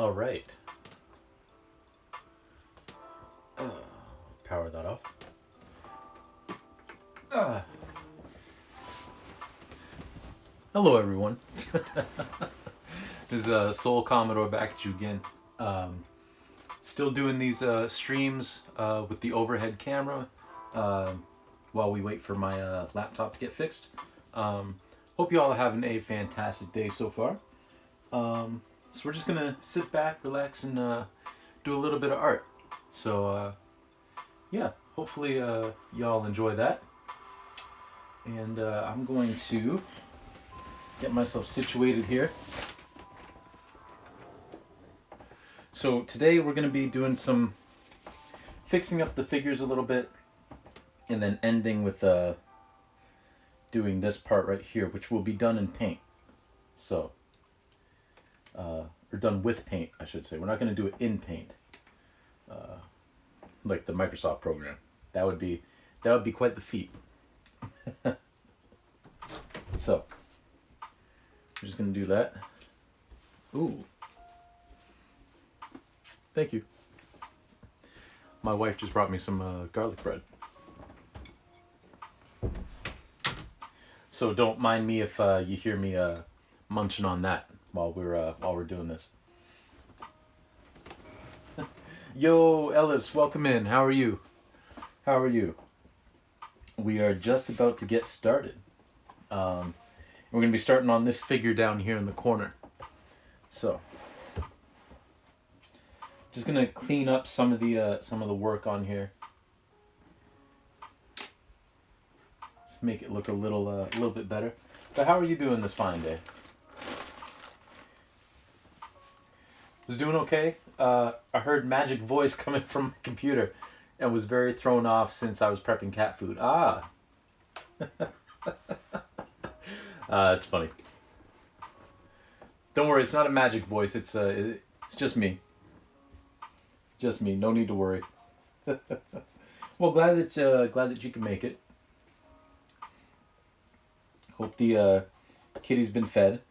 All right. Power that off. Hello, everyone. This is Soul Commodore back at you again. Still doing these streams with the overhead camera while we wait for my laptop to get fixed. Hope you all are having a fantastic day so far. So we're just gonna sit back, relax, and do a little bit of art. So yeah, hopefully y'all enjoy that. And I'm going to get myself situated here. So today we're going to be doing some fixing up the figures a little bit, and then ending with doing this part right here, which will be done in paint. So, or done with paint, I should say. We're not going to do it in paint, like the Microsoft program. That would be quite the feat. So, I'm just going to do that. Ooh. Thank you. My wife just brought me some garlic bread. So don't mind me if you hear me munching on that while we're doing this. Yo, Ellis, welcome in. How are you? How are you? We are just about to get started. We're going to be starting on this figure down here in the corner. So, just going to clean up some of the work on here. Just make it look a little bit better. But how are you doing this fine day? Was doing okay. I heard magic voice coming from my computer and was very thrown off since I was prepping cat food. It's funny. Don't worry, it's not a magic voice. It's just me. Just me. No need to worry. Well, glad that you can make it. Hope the kitty's been fed.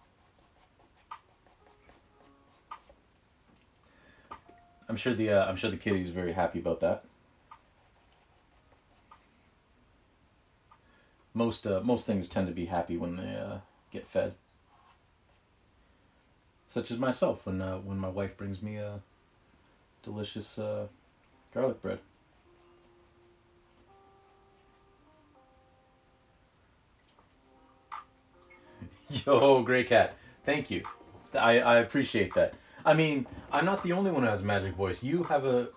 I'm sure the kitty is very happy about that. Most things tend to be happy when they get fed. Such as myself when my wife brings me delicious garlic bread. Yo, Grey Cat, thank you. I appreciate that. I mean, I'm not the only one who has a magic voice. You have a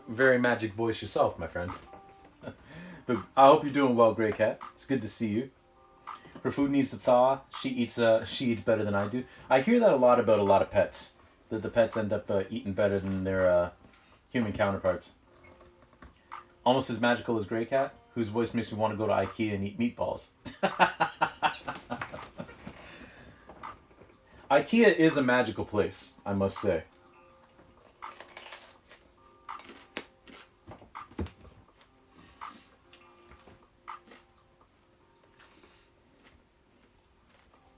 very magic voice yourself, my friend. But I hope you're doing well, Grey Cat. It's good to see you. Her food needs to thaw. She eats better than I do. I hear that a lot about a lot of pets. That the pets end up eating better than their human counterparts. Almost as magical as Grey Cat, whose voice makes me want to go to IKEA and eat meatballs. IKEA is a magical place, I must say.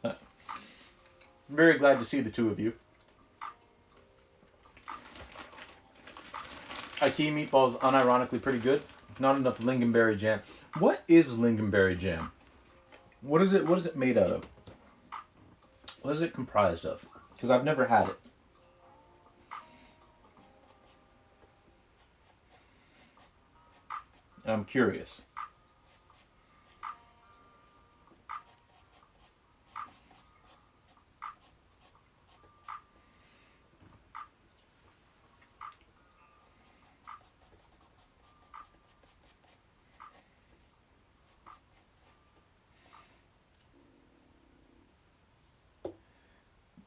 I'm very glad to see the two of you. IKEA meatballs, unironically pretty good. Not enough lingonberry jam. What is lingonberry jam? What is it made out of? What is it comprised of? Because I've never had it. I'm curious.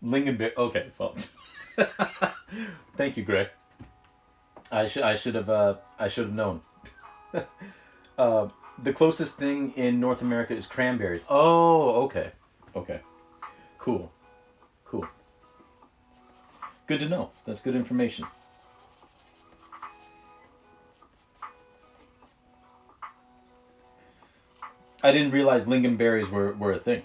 Lingonberry. Okay, well, thank you, Greg. I should have known. The closest thing in North America is cranberries. Oh, okay, okay, cool, cool. Good to know. That's good information. I didn't realize lingonberries were a thing.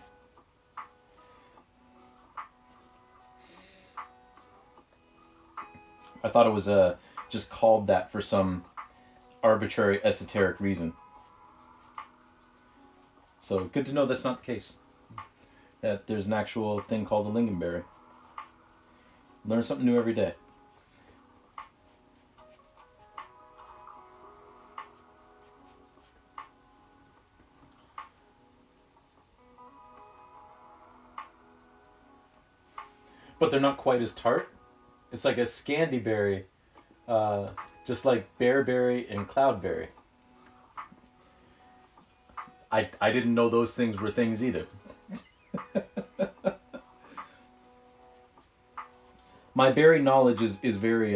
thought it was just called that for some arbitrary esoteric reason. So good to know that's not the case. That there's an actual thing called a lingonberry. Learn something new every day. But they're not quite as tart. It's like a scandyberry, just like bearberry and cloudberry. I didn't know those things were things either. My berry knowledge is very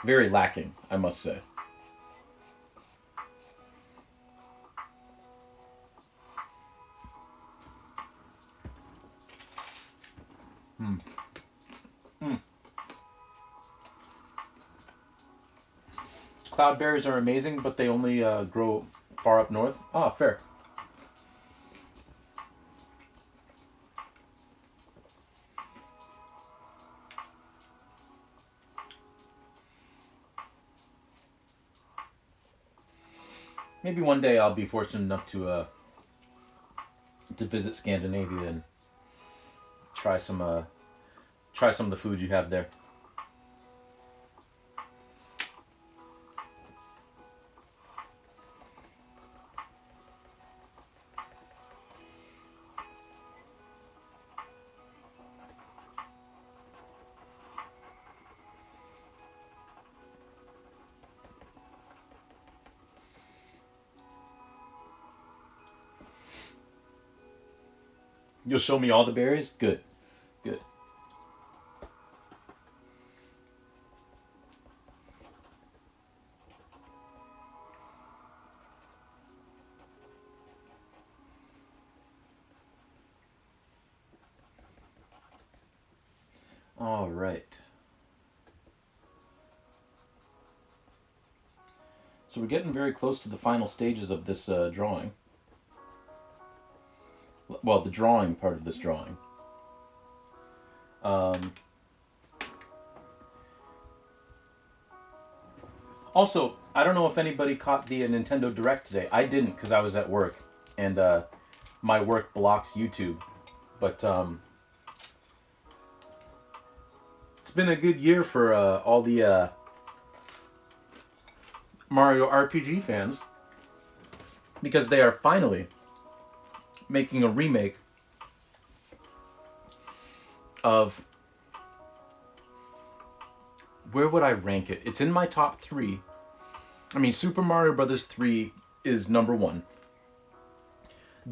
very lacking, I must say. Hmm. Hmm. Cloudberries are amazing, but they only grow far up north. Ah, fair. Maybe one day I'll be fortunate enough to visit Scandinavia and try some of the food you have there. You'll show me all the berries? Good. Good. All right. So we're getting very close to the final stages of this drawing. Well, the drawing part of this drawing. Also, I don't know if anybody caught the Nintendo Direct today. I didn't because I was at work, and my work blocks YouTube. But it's been a good year for all the Mario RPG fans, because they are finally making a remake of, where would I rank it? It's in my top 3. I mean, Super Mario Brothers 3 is number 1.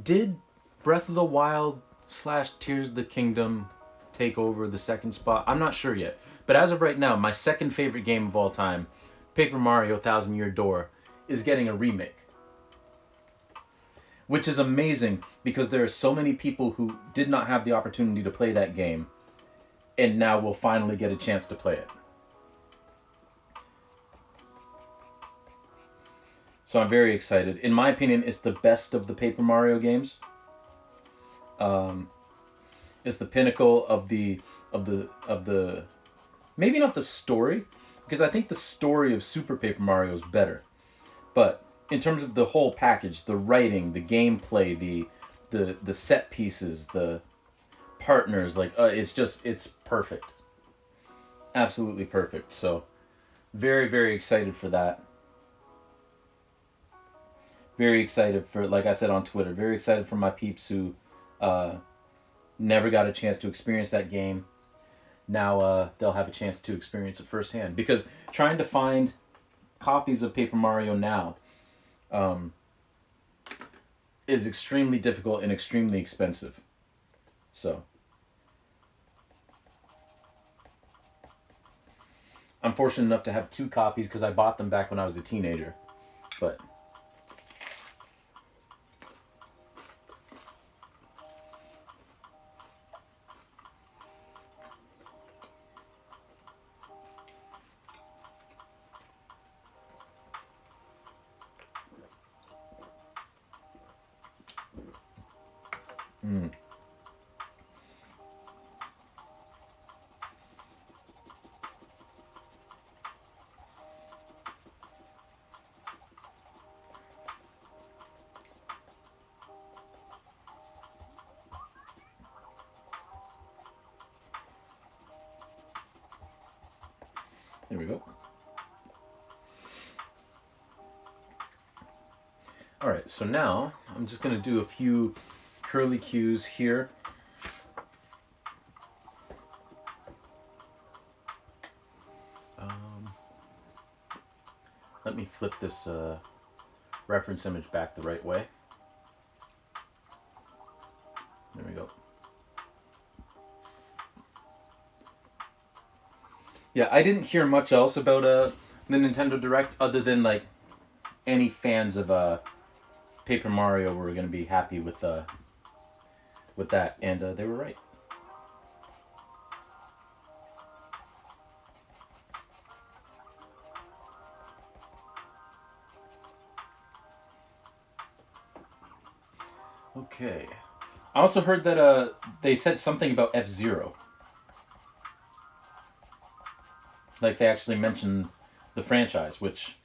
Did Breath of the Wild / Tears of the Kingdom take over the second spot? I'm not sure yet. But as of right now, my second favorite game of all time, Paper Mario Thousand Year Door, is getting a remake. Which is amazing, because there are so many people who did not have the opportunity to play that game, and now will finally get a chance to play it. So I'm very excited. In my opinion, it's the best of the Paper Mario games. It's the pinnacle of the maybe not the story, because I think the story of Super Paper Mario is better. But in terms of the whole package, the writing, the gameplay, the set pieces, the partners, like it's perfect. Absolutely perfect. So very, very excited for that. Very excited for, like I said on Twitter, very excited for my peeps who never got a chance to experience that game. Now they'll have a chance to experience it firsthand. Because trying to find copies of Paper Mario now is extremely difficult and extremely expensive. So I'm fortunate enough to have 2 copies because I bought them back when I was a teenager. But There we go. All right, so now I'm just gonna do a few curly cues here. Let me flip this reference image back the right way. There we go. Yeah, I didn't hear much else about the Nintendo Direct other than like any fans of Paper Mario were going to be happy with that, and they were right. Okay. I also heard that they said something about F-Zero. Like they actually mentioned the franchise, which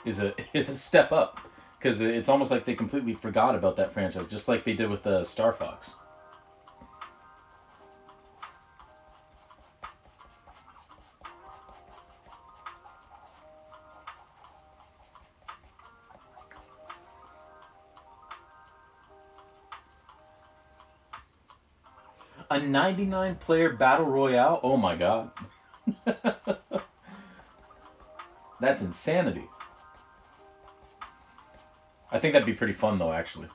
is a step up, because it's almost like they completely forgot about that franchise, just like they did with the Star Fox. A 99 player battle royale? Oh my god. That's insanity. I think that'd be pretty fun though, actually.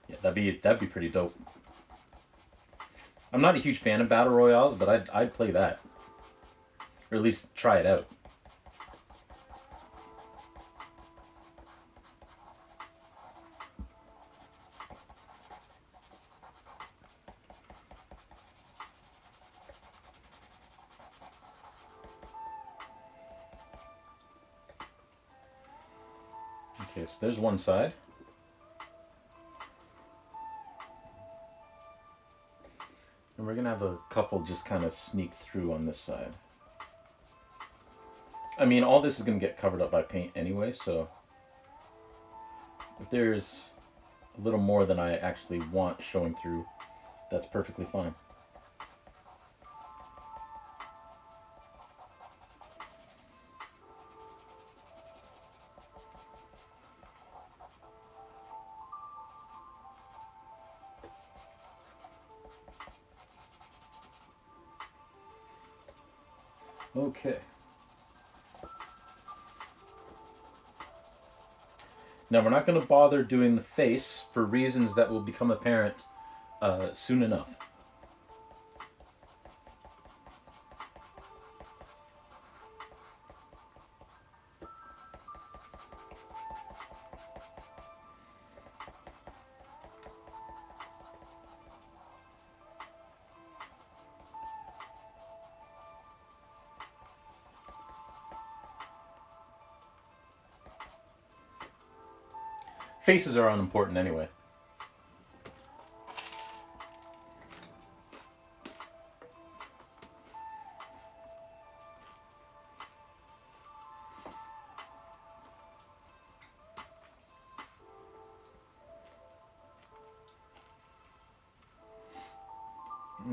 Yeah, that'd be pretty dope. I'm not a huge fan of battle royales, but I'd play that, or at least try it out. Okay, so there's one side. And we're going to have a couple just kind of sneak through on this side. I mean, all this is going to get covered up by paint anyway, so if there's a little more than I actually want showing through, that's perfectly fine. Okay. Now we're not going to bother doing the face for reasons that will become apparent soon enough. Faces are unimportant anyway.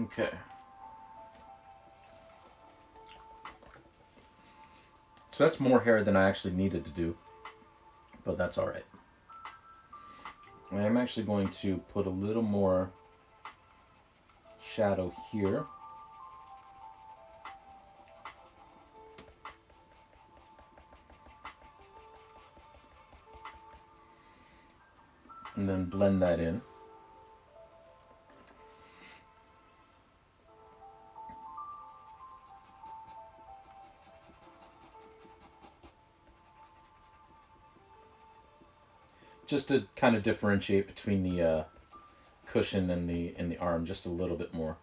Okay. So that's more hair than I actually needed to do, but that's all right. I'm actually going to put a little more shadow here. And then blend that in. just to kind of differentiate between the cushion and the arm just a little bit more.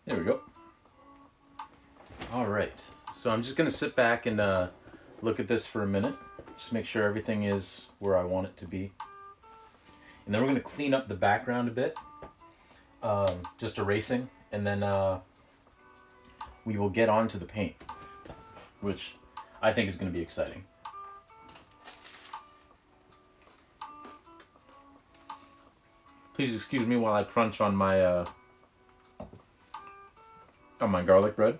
There we go. All right, so I'm just gonna sit back and look at this for a minute, just make sure everything is where I want it to be. And then we're gonna clean up the background a bit, just erasing, and then we will get on to the paint, which I think is gonna be exciting. Please excuse me while I crunch on my garlic bread.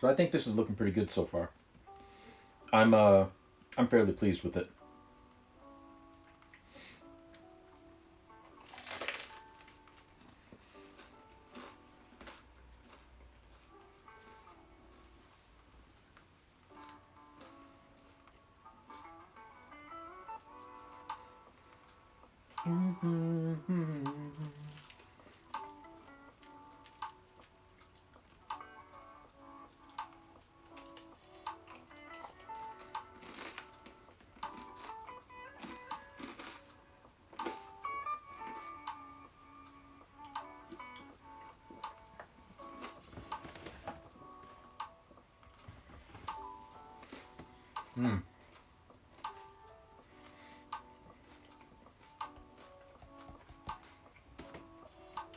So I think this is looking pretty good so far. I'm fairly pleased with it.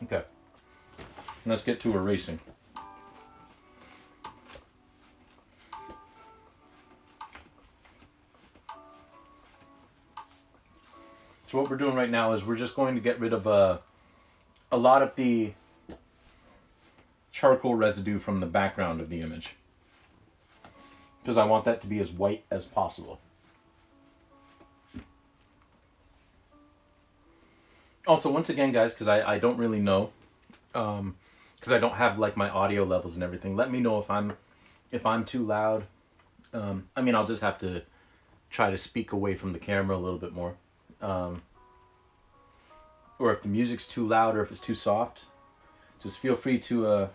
Okay, let's get to erasing. So what we're doing right now is we're just going to get rid of a lot of the charcoal residue from the background of the image, because I want that to be as white as possible. Also, once again, guys, because I don't really know, because I don't have like my audio levels and everything. Let me know if I'm too loud. I mean, I'll just have to try to speak away from the camera a little bit more, or if the music's too loud or if it's too soft. Just feel free to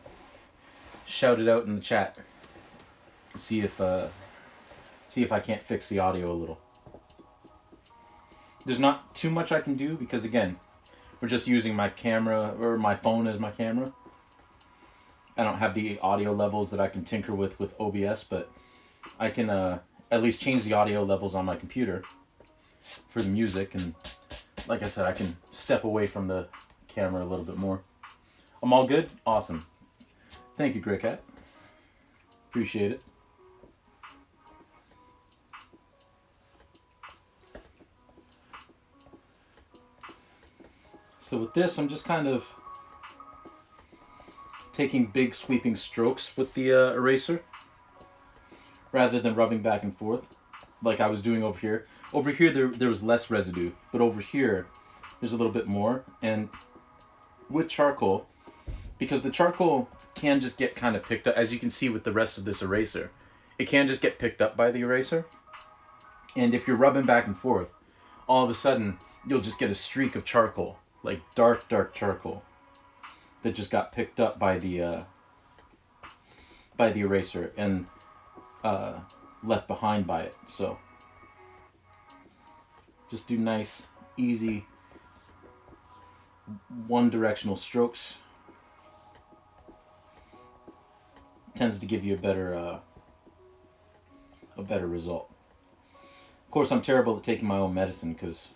shout it out in the chat. See if I can't fix the audio a little. There's not too much I can do because, again, we're just using my camera or my phone as my camera. I don't have the audio levels that I can tinker with OBS, but I can at least change the audio levels on my computer for the music. And like I said, I can step away from the camera a little bit more. I'm all good? Awesome. Thank you, Grey Cat. Appreciate it. So with this, I'm just kind of taking big sweeping strokes with the eraser rather than rubbing back and forth like I was doing over here. Over here there was less residue, but over here there's a little bit more. And with charcoal, because the charcoal can just get kind of picked up, as you can see with the rest of this eraser, it can just get picked up by the eraser. And if you're rubbing back and forth, all of a sudden you'll just get a streak of charcoal, like dark charcoal, that just got picked up by the eraser and left behind by it. So just do nice, easy, one-directional strokes. Tends to give you a better result. Of course, I'm terrible at taking my own medicine, because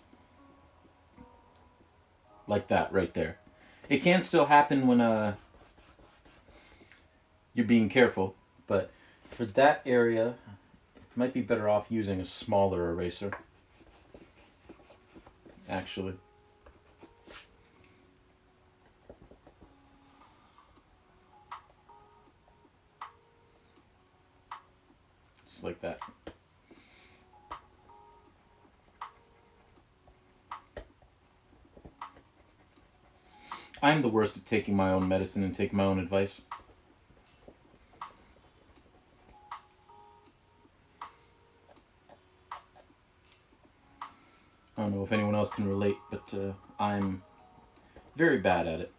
like that right there. It can still happen when you're being careful, but for that area, Might be better off using a smaller eraser, actually. Just like that. I'm the worst at taking my own medicine and taking my own advice. I don't know if anyone else can relate, but I'm very bad at it.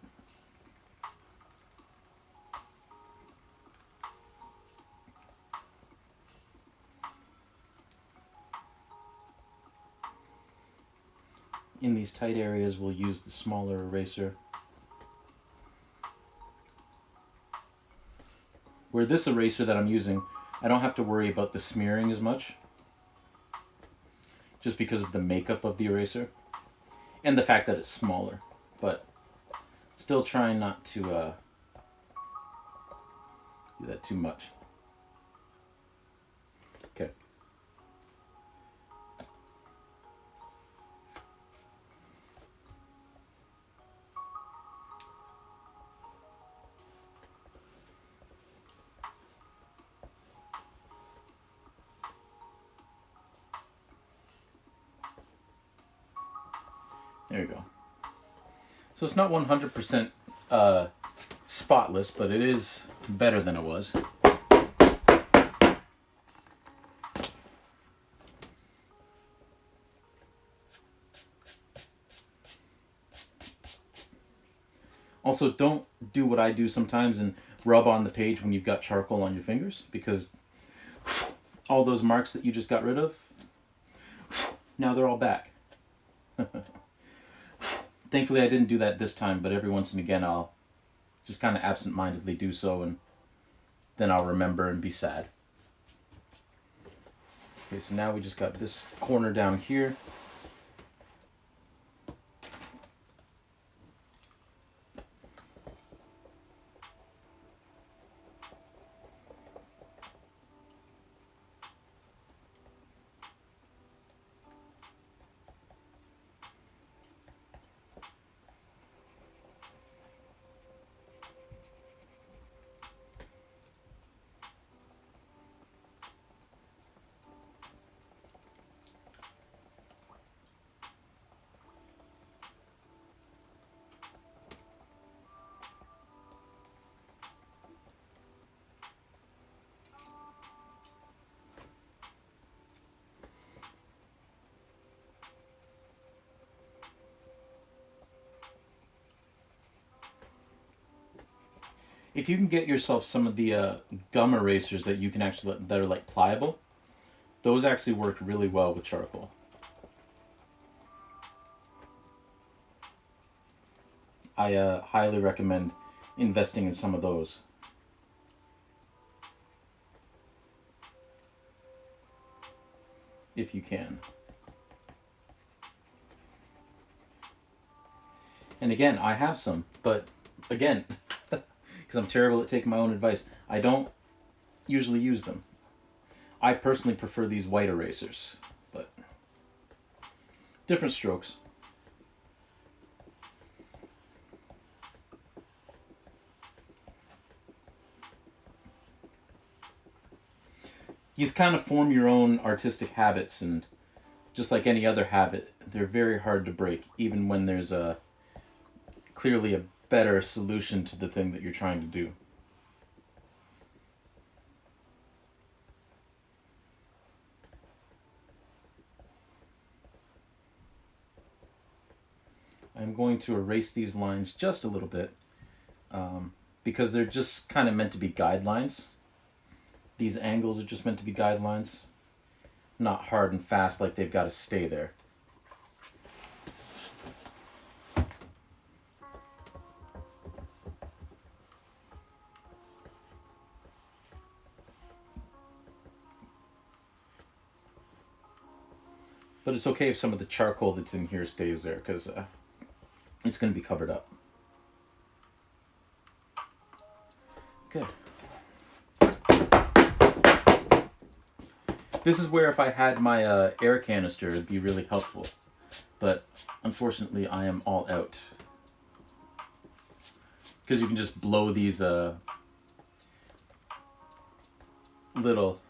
In these tight areas, we'll use the smaller eraser. Where this eraser that I'm using, I don't have to worry about the smearing as much, just because of the makeup of the eraser and the fact that it's smaller, but still trying not to do that too much. Okay. There you go. So it's not 100% spotless, but it is better than it was. Also, don't do what I do sometimes and rub on the page when you've got charcoal on your fingers, because all those marks that you just got rid of, now they're all back. Thankfully, I didn't do that this time, but every once and again I'll just kind of absent-mindedly do so, and then I'll remember and be sad. Okay, so now we just got this corner down here. If you can get yourself some of the gum erasers that you can actually, that are like pliable, those actually work really well with charcoal. I highly recommend investing in some of those. If you can. And again, I have some, but again, because I'm terrible at taking my own advice, I don't usually use them. I personally prefer these white erasers, but different strokes. You kind of form your own artistic habits, and just like any other habit, they're very hard to break, even when there's clearly a better solution to the thing that you're trying to do. I'm going to erase these lines just a little bit, because they're just kind of meant to be guidelines. These angles are just meant to be guidelines, not hard and fast like they've got to stay there. But it's okay if some of the charcoal that's in here stays there, because it's going to be covered up. Okay. This is where if I had my air canister, it'd be really helpful. But unfortunately, I am all out. Because you can just blow these little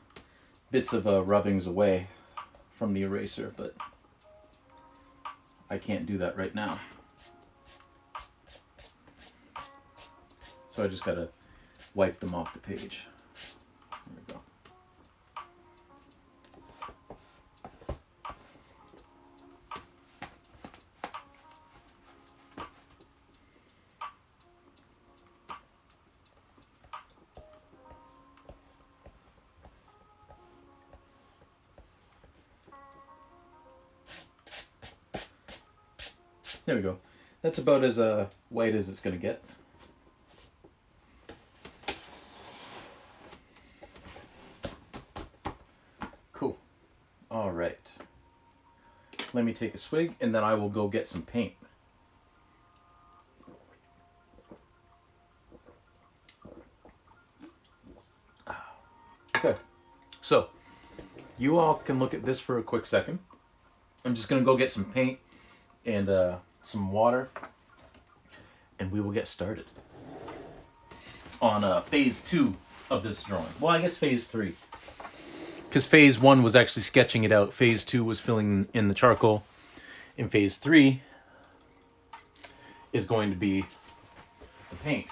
bits of rubbings away from the eraser, but I can't do that right now. So I just gotta wipe them off the page. There we go. There we go. That's about as white as it's going to get. Cool. All right. Let me take a swig and then I will go get some paint. Okay. So, you all can look at this for a quick second. I'm just going to go get some paint and some water, and we will get started on phase 2 of this drawing. Well, I guess phase 3. Because phase 1 was actually sketching it out. Phase 2 was filling in the charcoal. And phase 3 is going to be the paint.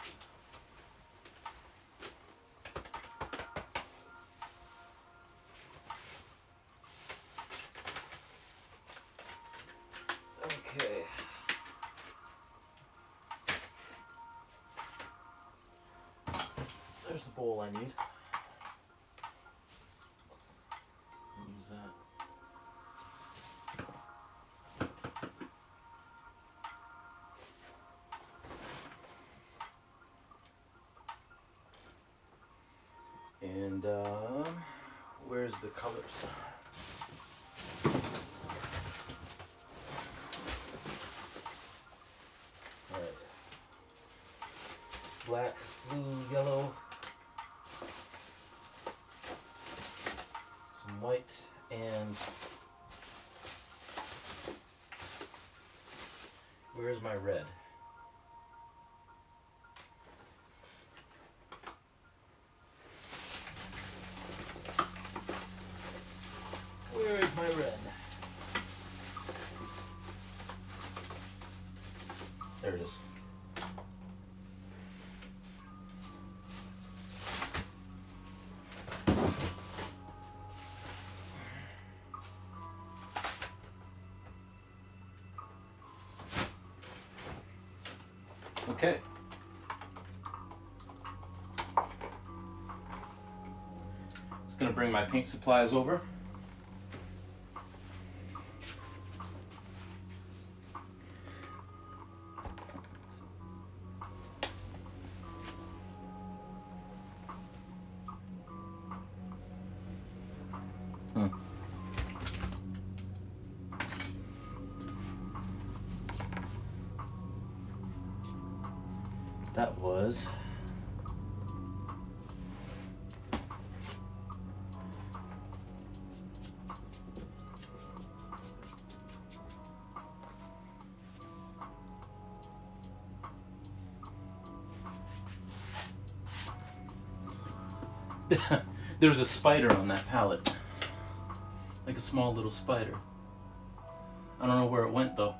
Okay. There's the bowl I need. Use that. And where's the colors? All right. Black, blue, yellow. Some white and where's my red? Where is my red? There it is. Okay. Just gonna bring my paint supplies over. That was there was a spider on that palette, like a small little spider. I don't know where it went though.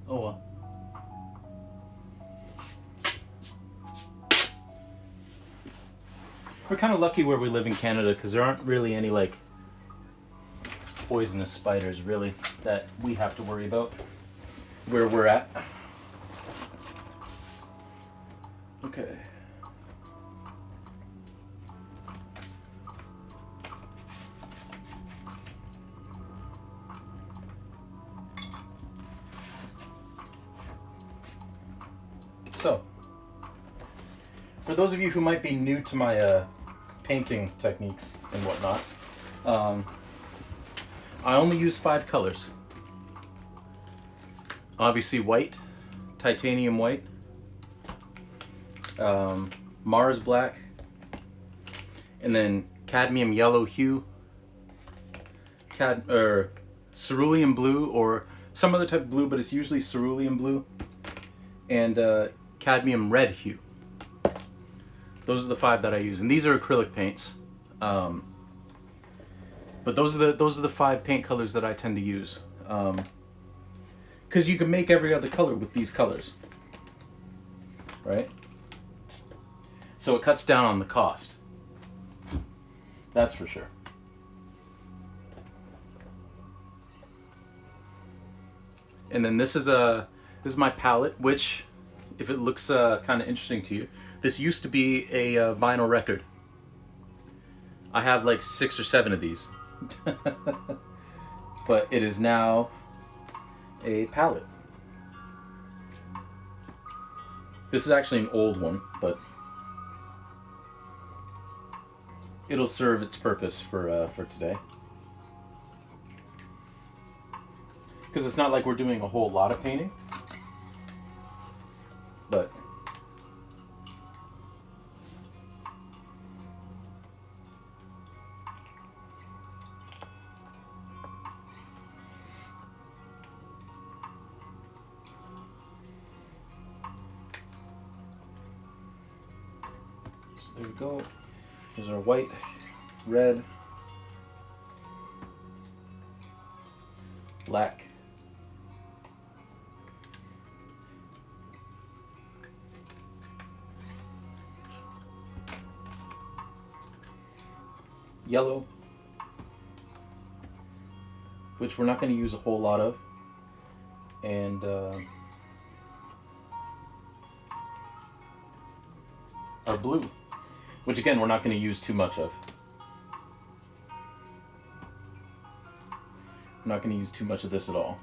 Oh well. We're kind of lucky where we live in Canada because there aren't really any like poisonous spiders really that we have to worry about where we're at. Okay. So, for those of you who might be new to my painting techniques and whatnot, I only use 5 colors. Obviously white, titanium white, Mars black, and then cadmium yellow hue, cerulean blue, or some other type of blue, but it's usually cerulean blue, and cadmium red hue. Those are the 5 that I use, and these are acrylic paints. But those are the 5 paint colors that I tend to use. Because you can make every other color with these colors, right? So it cuts down on the cost. That's for sure. And then this is my palette, which, if it looks kind of interesting to you, this used to be a vinyl record. I have like 6 or 7 of these. But it is now a palette. This is actually an old one, but it'll serve its purpose for today. Because it's not like we're doing a whole lot of painting, but there we go. There's our white, red, black, yellow, which we're not going to use a whole lot of, and our blue, which again we're not going to use too much of. I'm not going to use too much of this at all.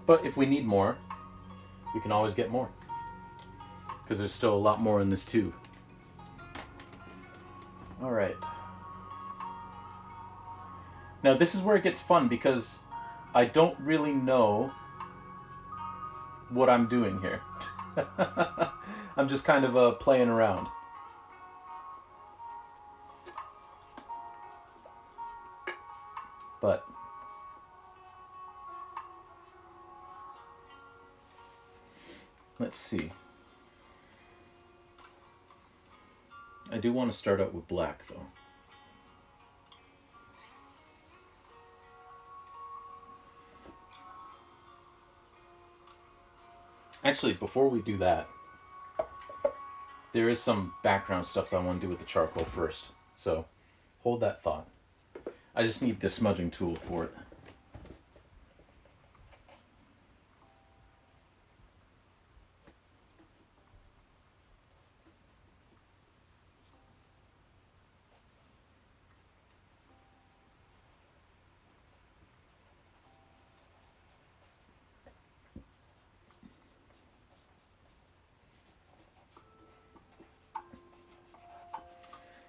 But if we need more, we can always get more, because there's still a lot more in this tube. All right. Now this is where it gets fun, because I don't really know what I'm doing here. I'm just kind of playing around. But let's see. I do want to start out with black, though. Actually, before we do that, there is some background stuff that I want to do with the charcoal first. So hold that thought. I just need the smudging tool for it.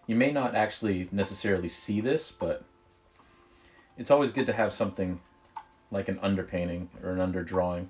You may not actually necessarily see this, but it's always good to have something like an underpainting or an underdrawing.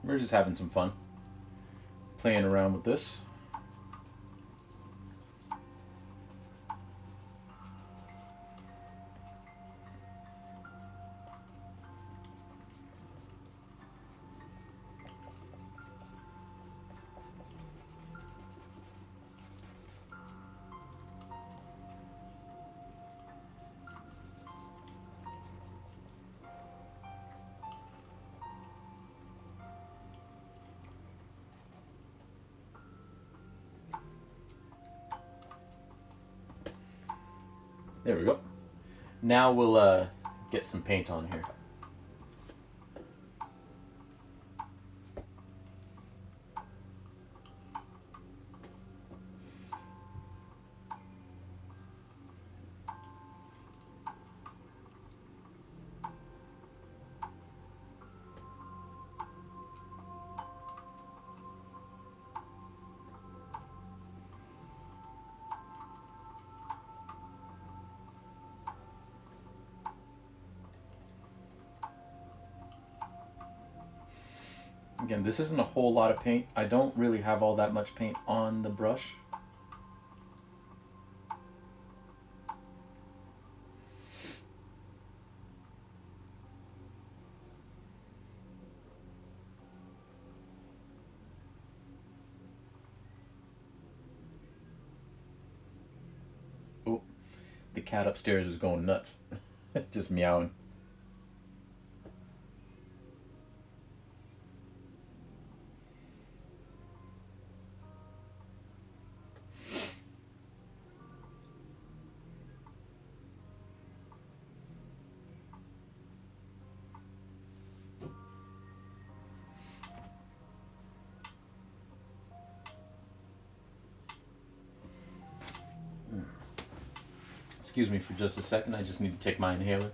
We're just having some fun playing around with this. There we go. Now we'll get some paint on here. Again, this isn't a whole lot of paint. I don't really have all that much paint on the brush. Oh, the cat upstairs is going nuts. Just meowing. Excuse me for just a second. I just need to take my inhaler.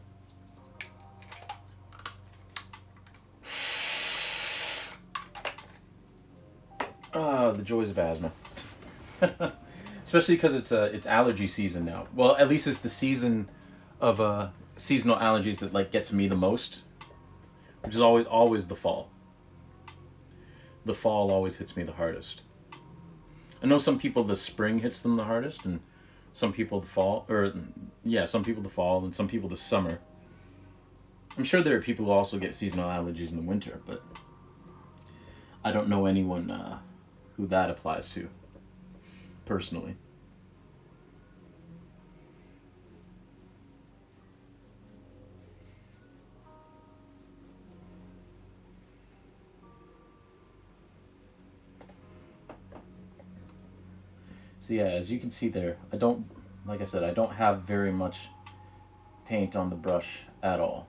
Ah, the joys of asthma. Especially because it's allergy season now. Well, at least it's the season of seasonal allergies that like gets me the most, which is always the fall. The fall always hits me the hardest. I know some people the spring hits them the hardest, and some people the fall, or yeah, some people the fall, and some people the summer. I'm sure there are people who also get seasonal allergies in the winter, but I don't know anyone who that applies to, personally. So yeah, as you can see there, like I said, I don't have very much paint on the brush at all.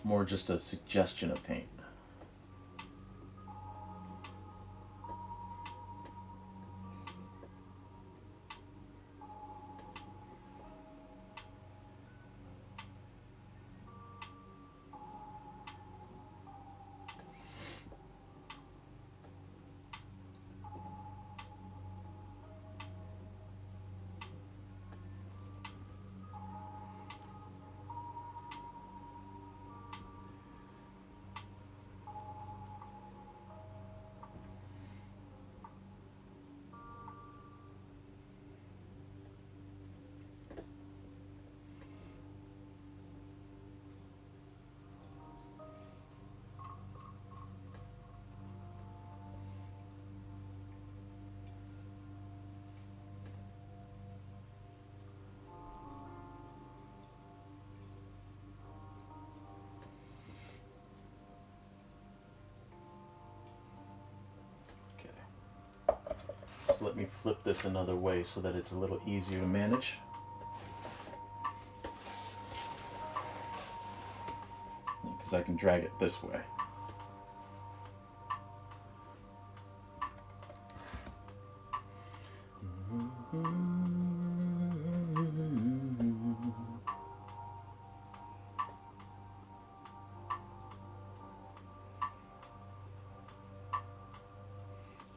More just a suggestion of paint. So let me flip this another way so that it's a little easier to manage. Because I can drag it this way.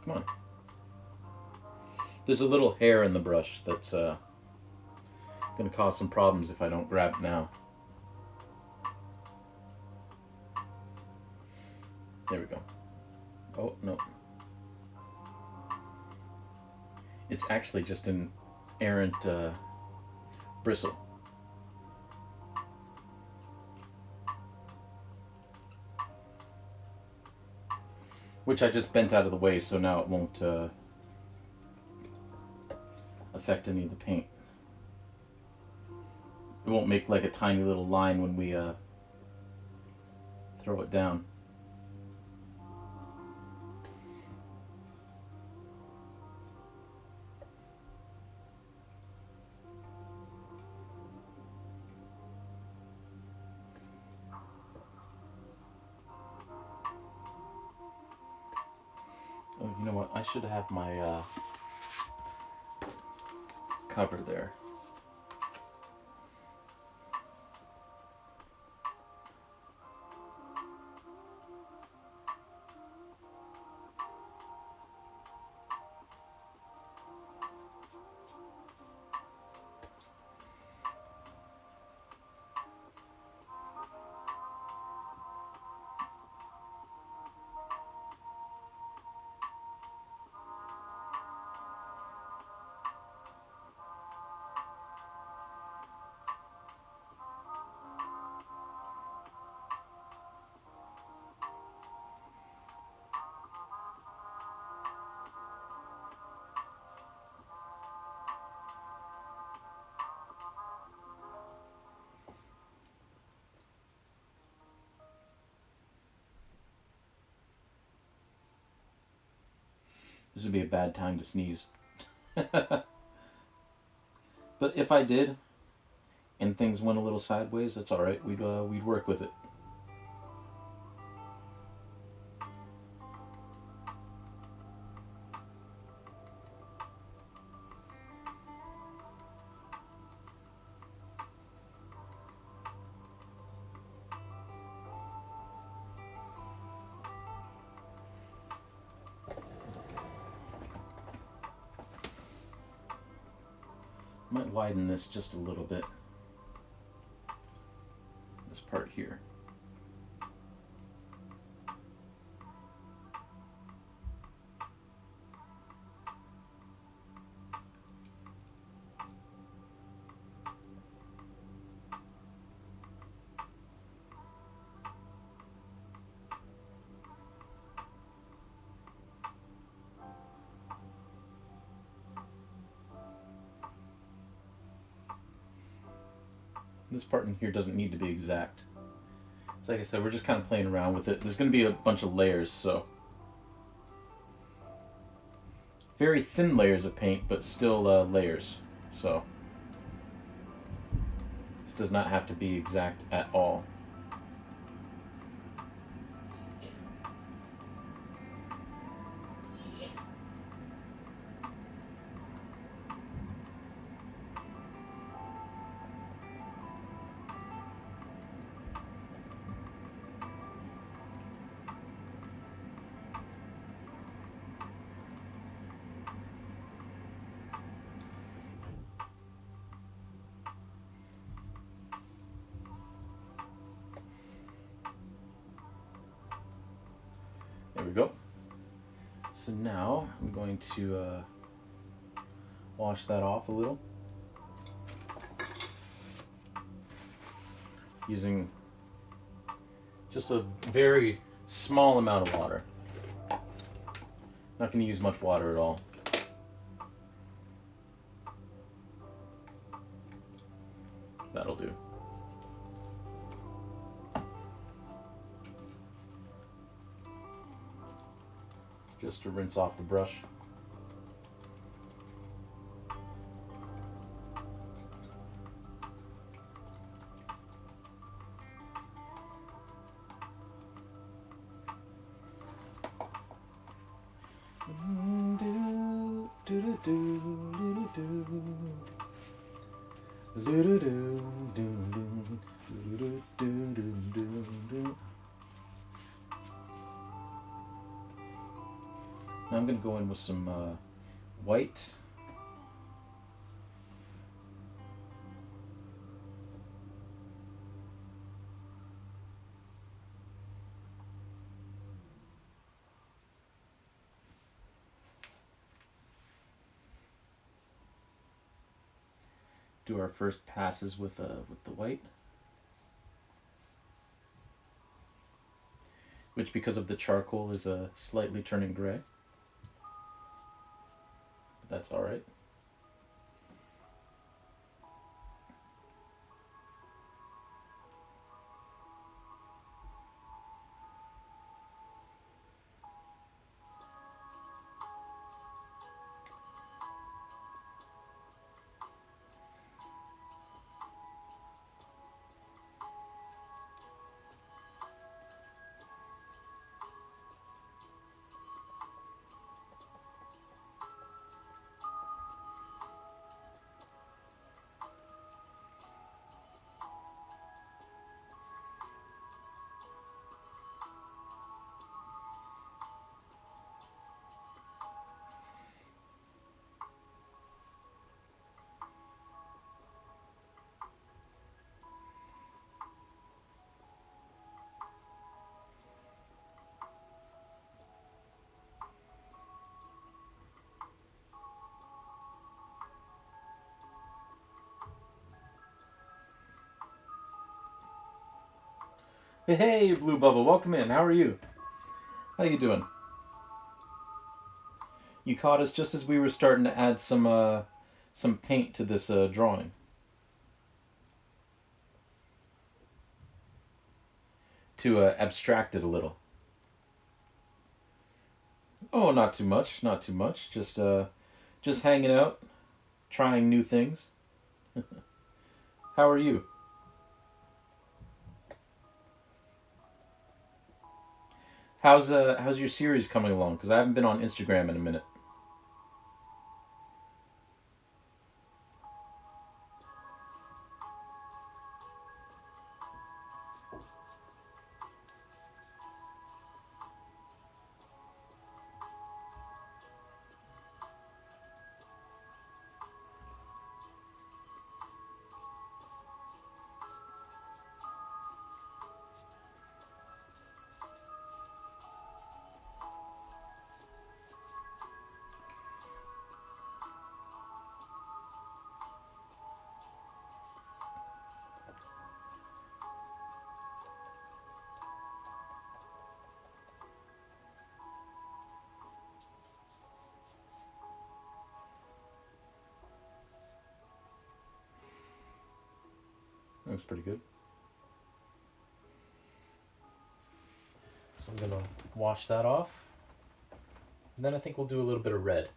Come on. There's a little hair in the brush that's going to cause some problems if I don't grab it now. There we go. Oh, no. It's actually just an errant bristle. Which I just bent out of the way, so now it won't affect any of the paint. It won't make like a tiny little line when we throw it down. Oh, you know what? I should have my cover there. This would be a bad time to sneeze. But if I did, and things went a little sideways, that's all right. We'd work with it. Might widen this just a little bit. This part here. This part in here doesn't need to be exact. So like I said, we're just kind of playing around with it. There's going to be a bunch of layers, so very thin layers of paint, but still layers. So this does not have to be exact at all. There we go. So now I'm going to wash that off a little using just a very small amount of water. Not going to use much water at all. That'll do. Just to rinse off the brush. Now I'm going to go in with some white. Do our first passes with the white, which because of the charcoal is slightly turning gray. But that's all right. Hey, Blue Bubba, welcome in. How are you? How you doing? You caught us just as we were starting to add some paint to this drawing. To abstract it a little. Oh, not too much, not too much. Just hanging out, trying new things. How are you? How's your series coming along? Because I haven't been on Instagram in a minute. That's pretty good. So I'm gonna wash that off. And then I think we'll do a little bit of red.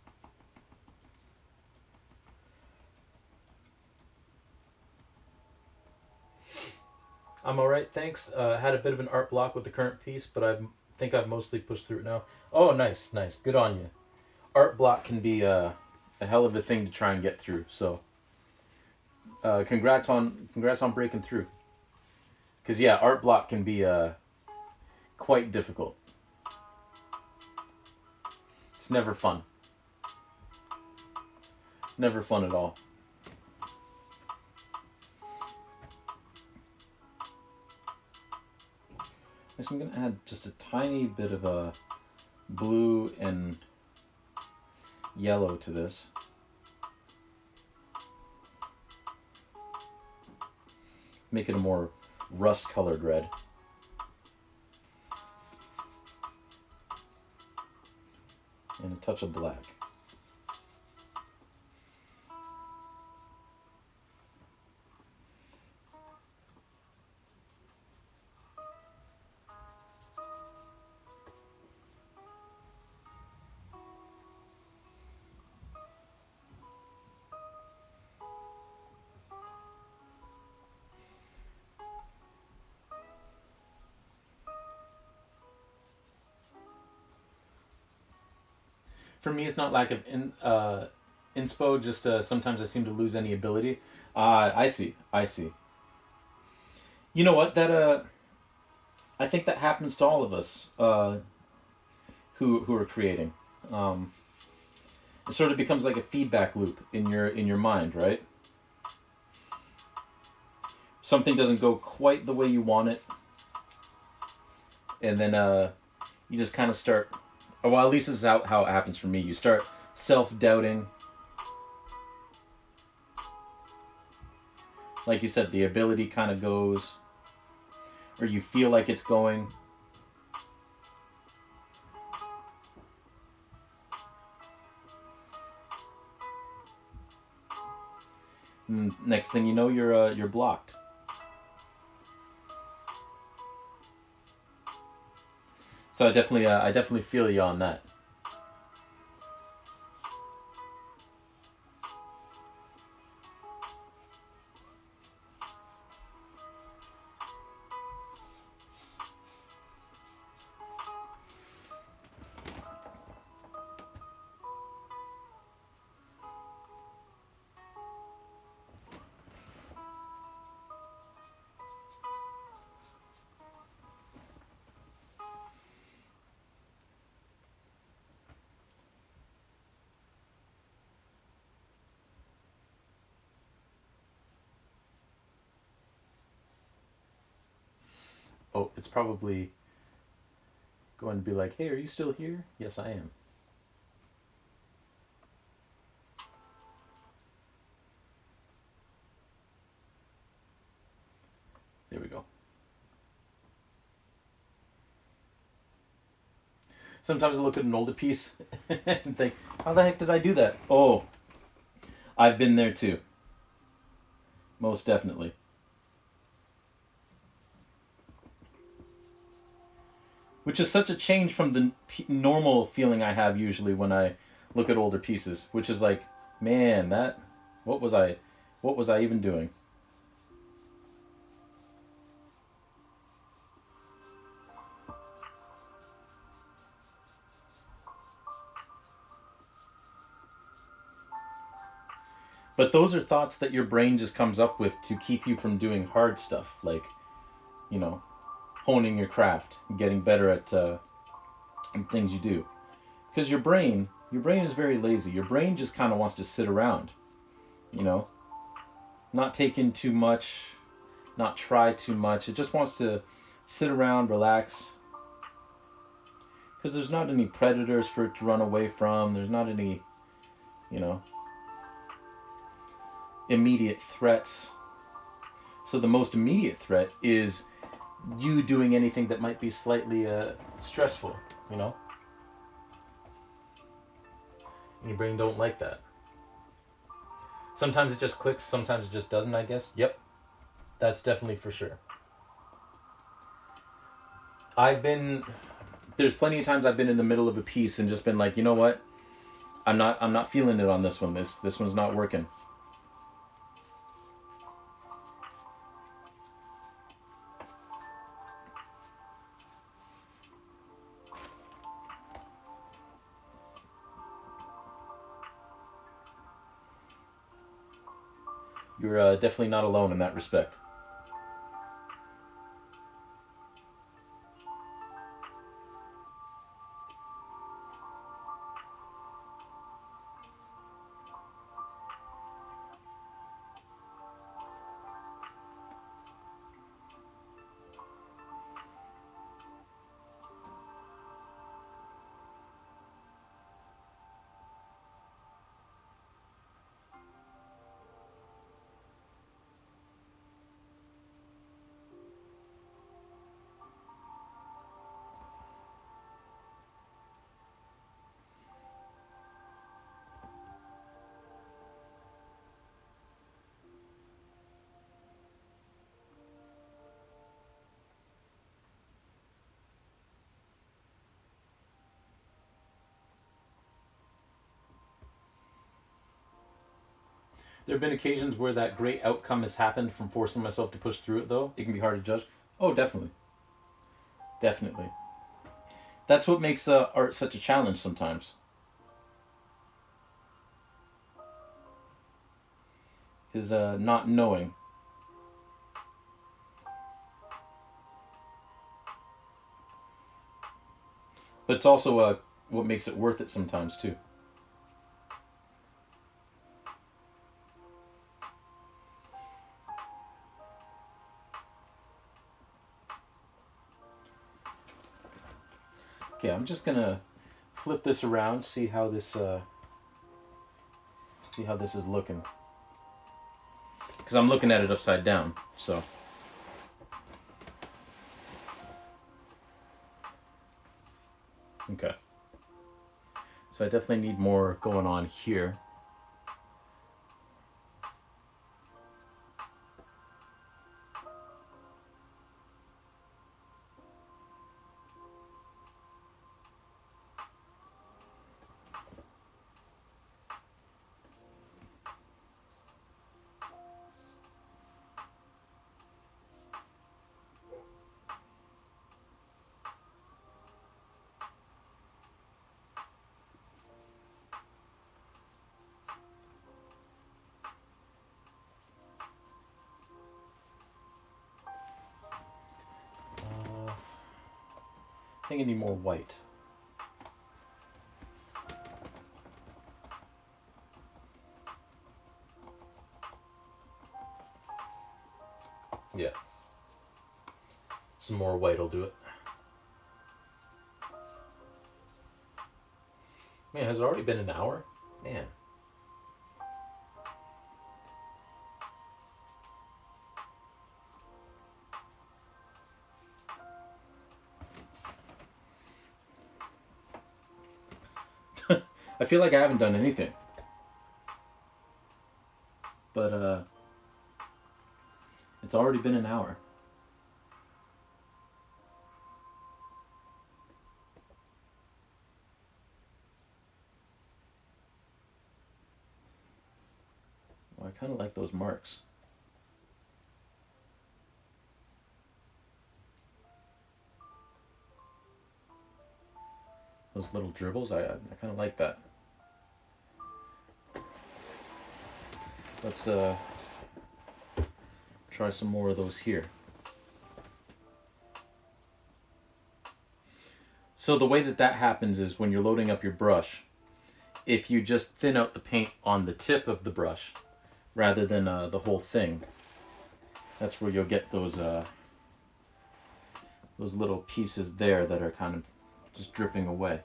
I'm all right, thanks. Had a bit of an art block with the current piece, but I think I've mostly pushed through it now. Oh, nice, nice. Good on you. Art block can be a hell of a thing to try and get through. So, congrats on breaking through. Cause yeah, art block can be quite difficult. It's never fun. Never fun at all. So I'm gonna add just a tiny bit of a blue and yellow to this. Make it a more rust-colored red. And a touch of black. For me, it's not lack of inspo. Just sometimes I seem to lose any ability. I see. I see. You know what? That I think that happens to all of us who are creating. Um, it sort of becomes like a feedback loop in your mind, right? Something doesn't go quite the way you want it, and then you just kind of start. Or well, at least this is how it happens for me. You start self doubting. Like you said, the ability kind of goes, or you feel like it's going. And next thing you know, you're blocked. So I definitely feel you on that. Oh, it's probably going to be like, hey, are you still here? Yes, I am. There we go. Sometimes I look at an older piece and think, how the heck did I do that? Oh, I've been there too. Most definitely. which is such a change from the normal feeling I have usually when I look at older pieces, which is like, man, that what was I what was I even doing? But those are thoughts that your brain just comes up with to keep you from doing hard stuff, like, you know, honing your craft, getting better at things you do. Because your brain is very lazy. Your brain just kind of wants to sit around, you know, not take in too much, not try too much. It just wants to sit around, relax. Because there's not any predators for it to run away from. There's not any, you know, immediate threats. So the most immediate threat is you doing anything that might be slightly stressful, you know? And your brain don't like that. Sometimes it just clicks, sometimes it just doesn't, I guess. Yep, that's definitely for sure. I've been there's plenty of times I've been in the middle of a piece and just been like, you know what? I'm not feeling it on this one. This one's not working. You're definitely not alone in that respect. There have been occasions where that great outcome has happened from forcing myself to push through it, though. It can be hard to judge. Oh, definitely. Definitely. That's what makes art such a challenge sometimes, is not knowing. But it's also what makes it worth it sometimes, too. Okay, I'm just gonna flip this around, see how this is looking. Because I'm looking at it upside down, so. Okay. So I definitely need more going on here. I think I need more white. Yeah. Some more white will do it. Man, has it already been an hour? Man. I feel like I haven't done anything. But it's already been an hour. marks. Those little dribbles, I kind of like that. Let's try some more of those here. So the way that that happens is when you're loading up your brush, if you just thin out the paint on the tip of the brush rather than the whole thing, that's where you'll get those little pieces there that are kind of just dripping away.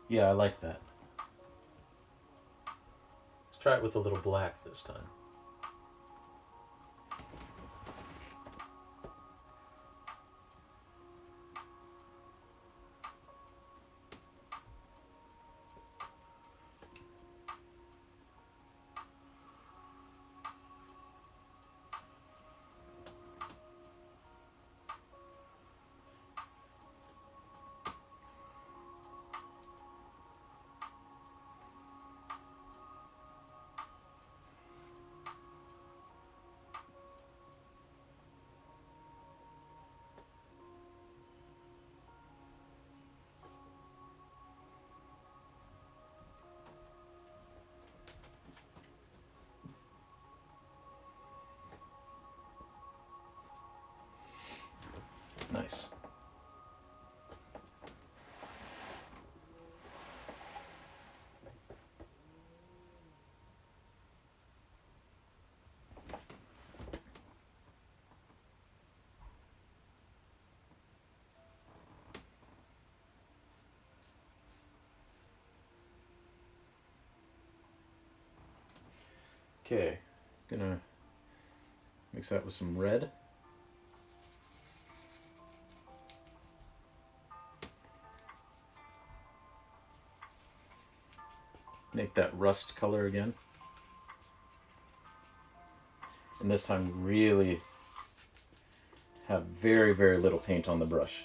Yeah, I like that. Let's try it with a little black this time. Nice. Okay, gonna mix that with some red. Make that rust color again. And this time really have very, very little paint on the brush.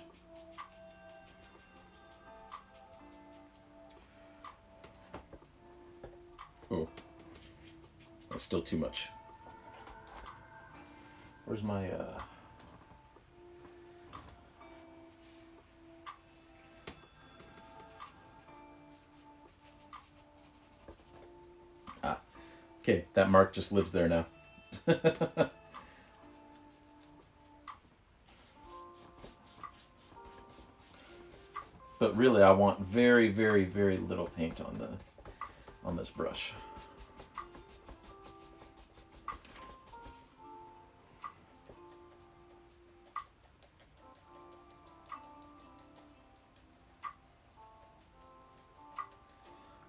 Oh, that's still too much. Where's my okay, that mark just lives there now. But really I want very, very, very little paint on this brush.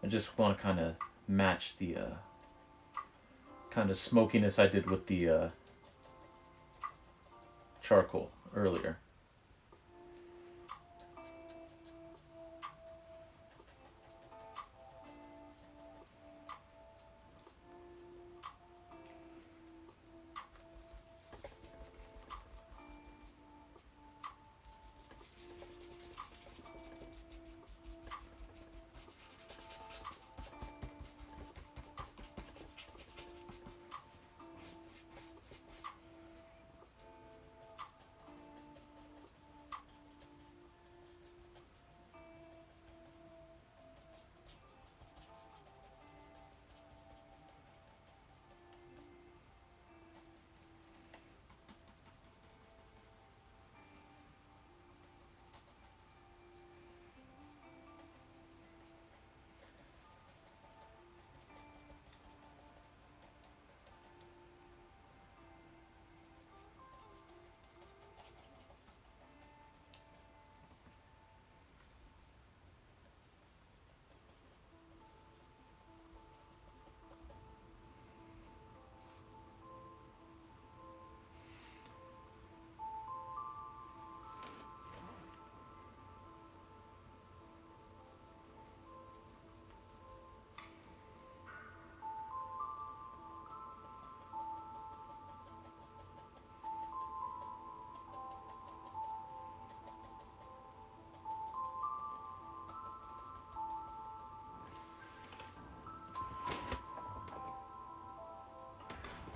I just want to kind of match the kind of smokiness I did with the charcoal earlier.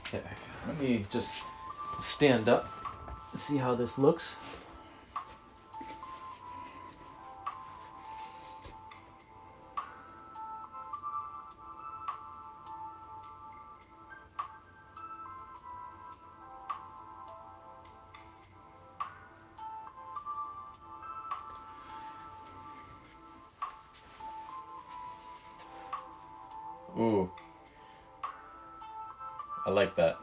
Okay, let me just stand up and see how this looks. Ooh, I like that.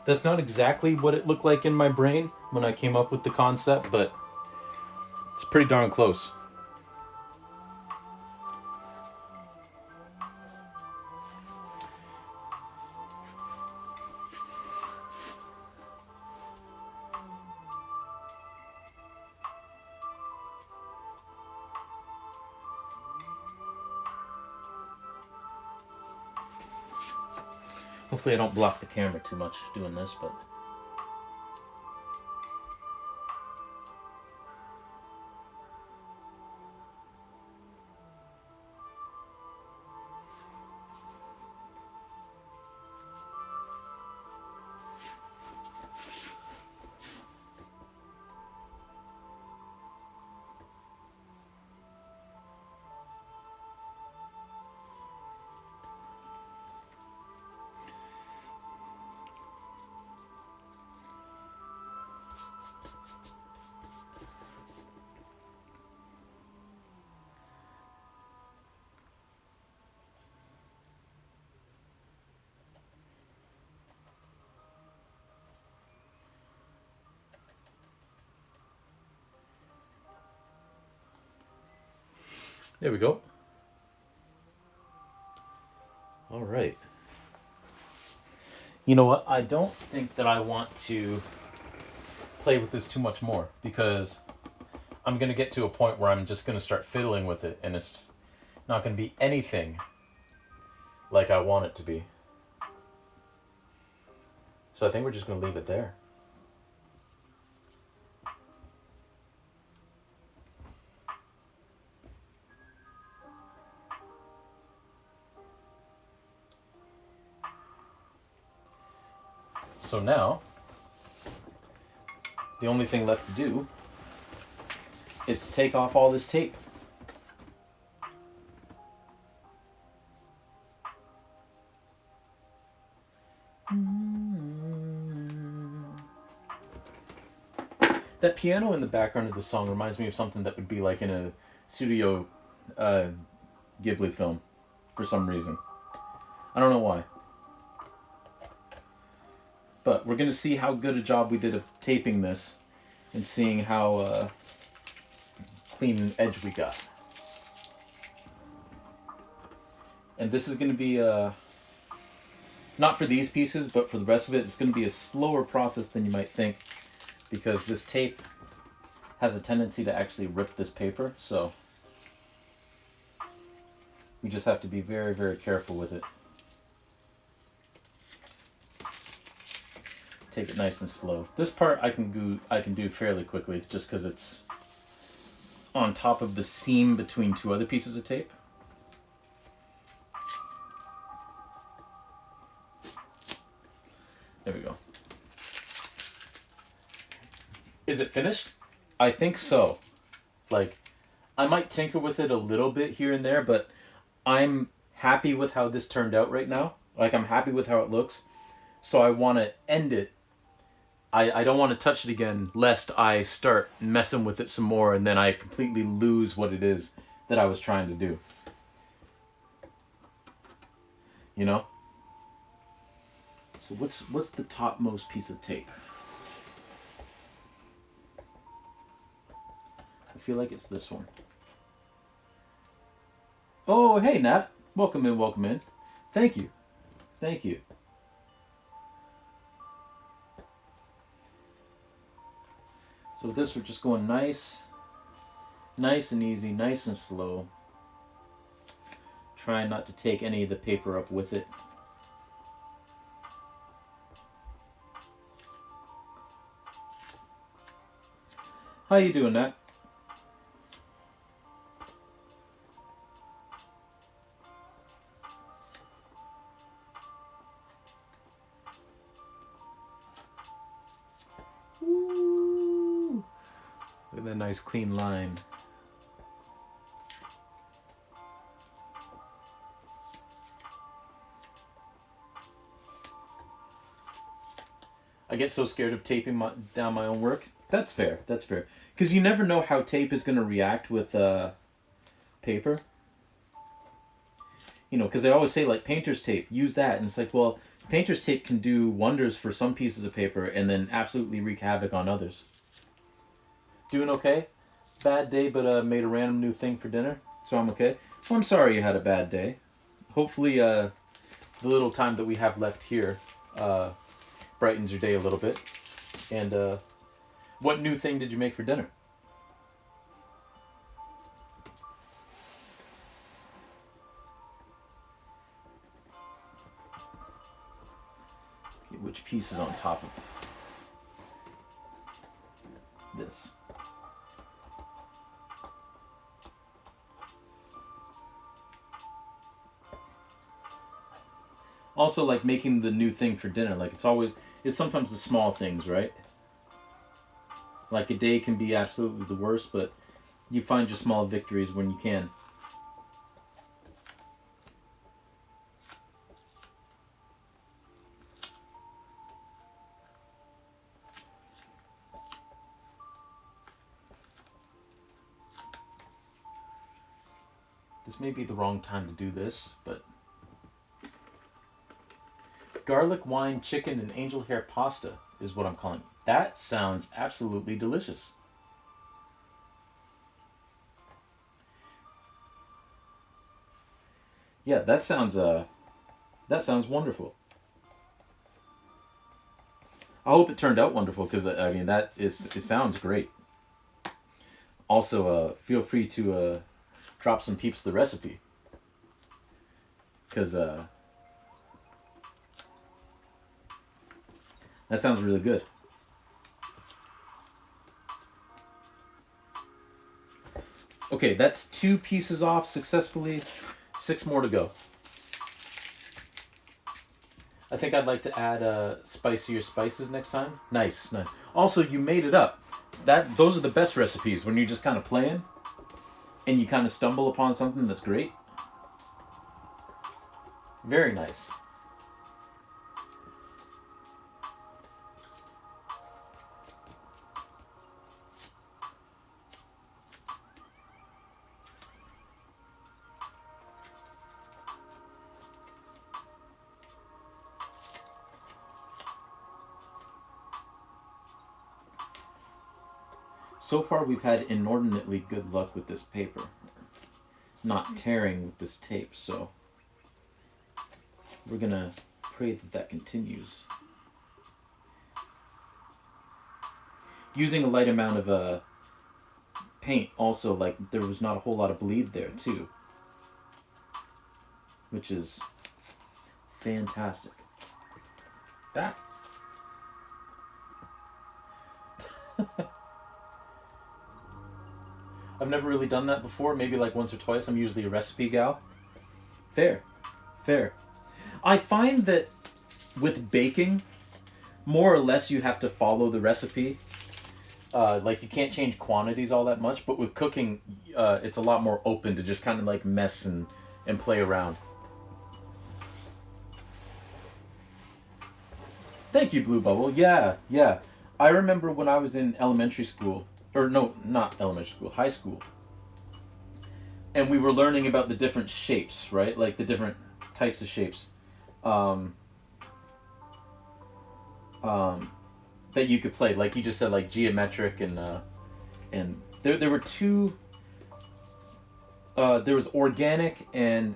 That's not exactly what it looked like in my brain when I came up with the concept, but it's pretty darn close. Hopefully I don't block the camera too much doing this, but... There we go. All right. You know what? I don't think that I want to play with this too much more because I'm going to get to a point where I'm just going to start fiddling with it and it's not going to be anything like I want it to be. So I think we're just going to leave it there. So now, the only thing left to do is to take off all this tape. That piano in the background of the song reminds me of something that would be like in a studio Ghibli film for some reason. I don't know why. But we're going to see how good a job we did of taping this and seeing how clean an edge we got. And this is going to be, not for these pieces, but for the rest of it, it's going to be a slower process than you might think, because this tape has a tendency to actually rip this paper, so we just have to be very, very careful with it. Take it nice and slow. This part I can do fairly quickly, just because it's on top of the seam between two other pieces of tape. There we go. Is it finished? I think so. Like, I might tinker with it a little bit here and there, but I'm happy with how this turned out right now. Like, I'm happy with how it looks. So I want to end it. I don't want to touch it again, lest I start messing with it some more and then I completely lose what it is that I was trying to do. You know? So what's the topmost piece of tape? I feel like it's this one. Oh, hey, Nat. Welcome in, welcome in. Thank you. Thank you. So with this, we're just going nice and easy, nice and slow. Trying not to take any of the paper up with it. How you doing, Nat? Ooh. Look at that nice clean line. I get so scared of taping down my own work. That's fair. That's fair. Because you never know how tape is going to react with paper. You know, because they always say, like, painter's tape, use that. And it's like, well, painter's tape can do wonders for some pieces of paper and then absolutely wreak havoc on others. Doing okay? Bad day, but made a random new thing for dinner, so I'm okay. Well, I'm sorry you had a bad day. Hopefully the little time that we have left here brightens your day a little bit. And what new thing did you make for dinner? Okay, which piece is on top of this? Also, like, making the new thing for dinner, like, it's sometimes the small things, right? Like, a day can be absolutely the worst, but you find your small victories when you can. This may be the wrong time to do this, but garlic wine chicken and angel hair pasta is what I'm calling it. That sounds absolutely delicious. Yeah, that sounds wonderful. I hope it turned out wonderful, because I mean, it sounds great. Also, feel free to drop some peeps the recipe, because that sounds really good. Okay, that's 2 pieces off successfully. 6 more to go. I think I'd like to add spicier spices next time. Nice, nice. Also, you made it up. Those are the best recipes, when you're just kind of playing and you kind of stumble upon something that's great. Very nice. So far, we've had inordinately good luck with this paper. Not tearing with this tape, so we're gonna pray that that continues. Using a light amount of paint also, like, there was not a whole lot of bleed there too, which is fantastic. That I've never really done that before, maybe like once or twice. I'm usually a recipe gal. Fair. Fair. I find that with baking, more or less you have to follow the recipe. Like, you can't change quantities all that much, but with cooking, it's a lot more open to just kind of like mess and play around. Thank you, Blue Bubble. Yeah, yeah. I remember when I was in elementary school, or no, not elementary school, high school, and we were learning about the different shapes, right? Like the different types of shapes um, that you could play. Like you just said, like geometric and there were two. There was organic and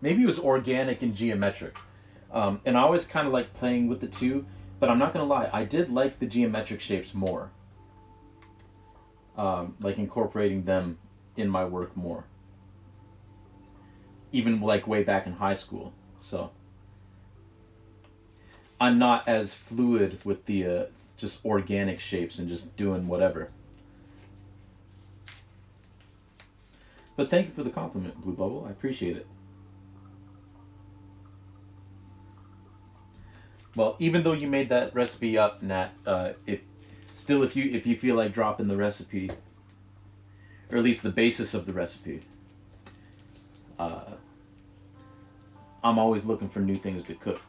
maybe it was organic and geometric. And I always kind of like playing with the two, but I'm not gonna lie, I did like the geometric shapes more. Like incorporating them in my work more. Even like way back in high school. So I'm not as fluid with the just organic shapes and just doing whatever. But thank you for the compliment, Blue Bubble. I appreciate it. Well, even though you made that recipe up, Nat, if you feel like dropping the recipe, or at least the basis of the recipe, I'm always looking for new things to cook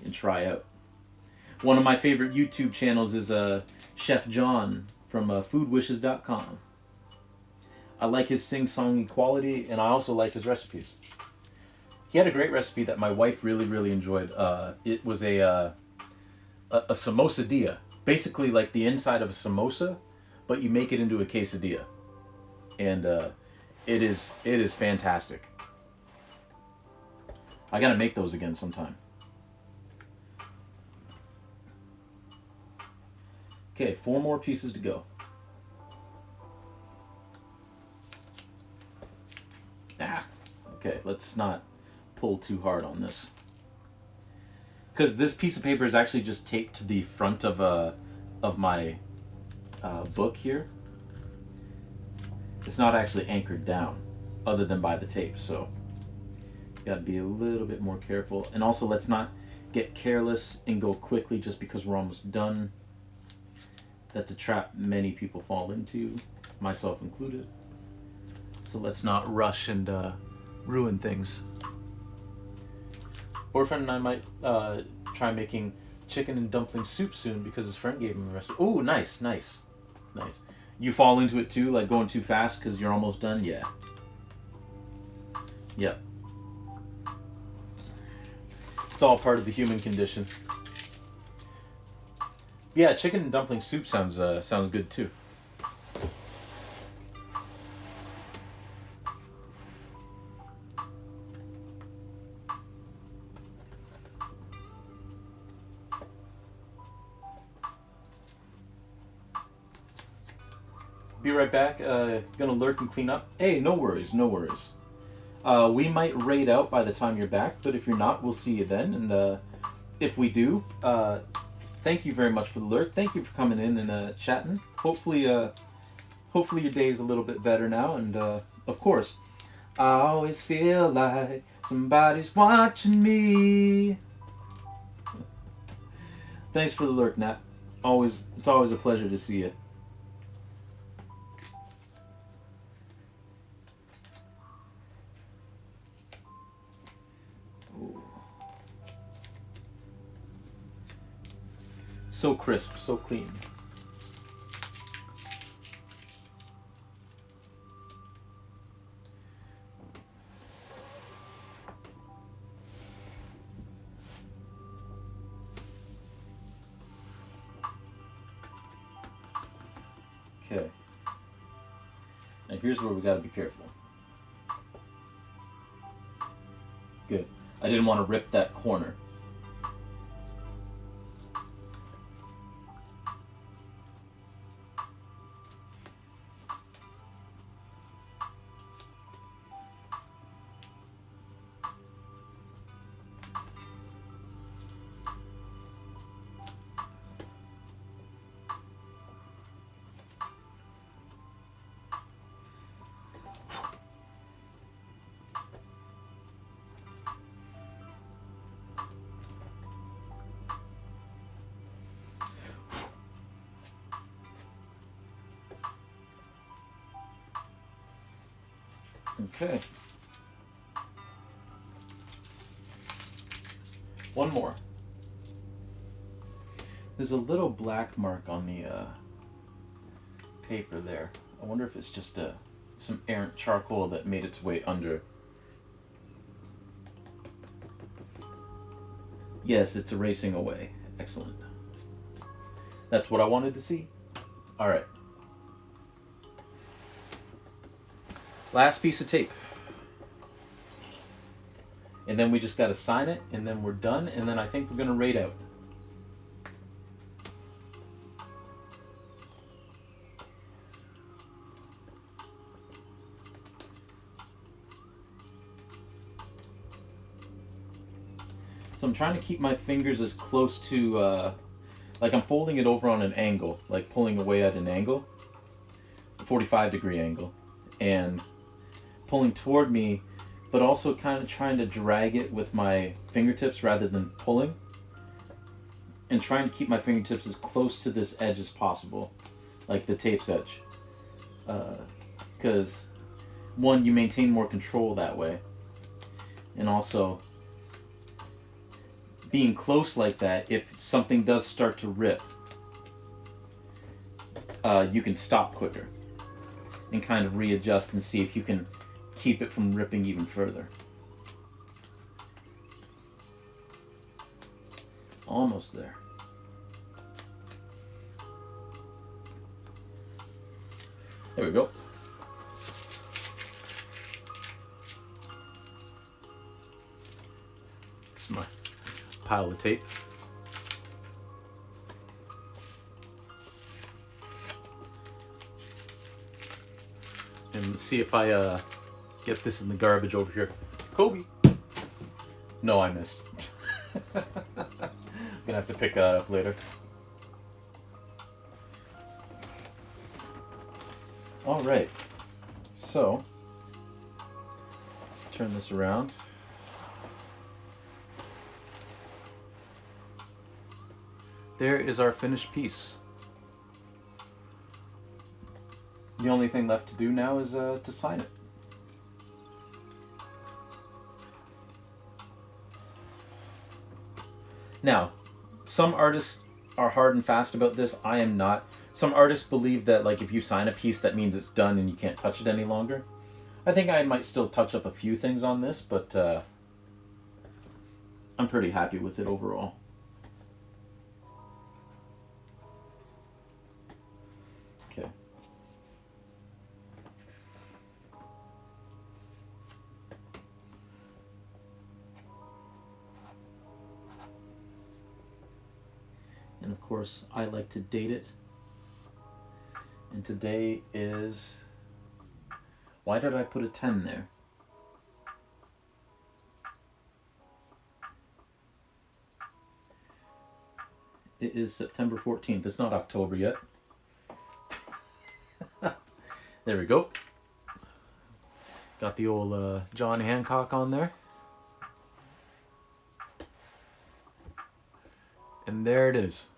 and try out. One of my favorite YouTube channels is Chef John from foodwishes.com. I like his sing-songy quality, and I also like his recipes. He had a great recipe that my wife really, really enjoyed. It was a samosadilla. Basically like the inside of a samosa, but you make it into a quesadilla. And it is fantastic. I gotta make those again sometime. Okay, 4 more pieces to go. Okay, let's not pull too hard on this, because this piece of paper is actually just taped to the front of my book here. It's not actually anchored down, other than by the tape. So you got to be a little bit more careful, and also let's not get careless and go quickly just because we're almost done. That's a trap many people fall into, myself included. So let's not rush and ruin things. Boyfriend and I might try making chicken and dumpling soup soon because his friend gave him the recipe. Oh, nice, nice, nice. You fall into it too, like going too fast because you're almost done? Yeah. Yep. It's all part of the human condition. Yeah, chicken and dumpling soup sounds good too. Be right back. Gonna lurk and clean up. Hey, no worries, no worries. We might raid out by the time you're back, but if you're not, we'll see you then. And if we do, thank you very much for the lurk. Thank you for coming in and chatting. Hopefully your day's a little bit better now. And of course, I always feel like somebody's watching me. Thanks for the lurk, Nat. It's always a pleasure to see you. So crisp, so clean. Okay. Now here's where we gotta be careful. Good. I didn't want to rip that corner. Okay. One more. There's a little black mark on the paper there. I wonder if it's just some errant charcoal that made its way under. Yes, it's erasing away. Excellent. That's what I wanted to see. All right. Last piece of tape. And then we just got to sign it, and then we're done, and then I think we're going to rate out. So I'm trying to keep my fingers as close to, like I'm folding it over on an angle, like pulling away at an angle, 45-degree angle, and pulling toward me, but also kind of trying to drag it with my fingertips rather than pulling, and trying to keep my fingertips as close to this edge as possible, like the tape's edge. Because, one, you maintain more control that way, and also, being close like that, if something does start to rip, you can stop quicker and kind of readjust and see if you can keep it from ripping even further. Almost there. There we go. Here's my pile of tape. And let's see if I get this in the garbage over here. Kobe! No, I missed. I'm gonna have to pick that up later. Alright. So, let's turn this around. There is our finished piece. The only thing left to do now is to sign it. Now, some artists are hard and fast about this. I am not. Some artists believe that like if you sign a piece, that means it's done and you can't touch it any longer. I think I might still touch up a few things on this, but I'm pretty happy with it overall. Okay. And of course, I like to date it. And today is... Why did I put a 10 there? It is September 14th. It's not October yet. There we go. Got the old John Hancock on there. And there it is.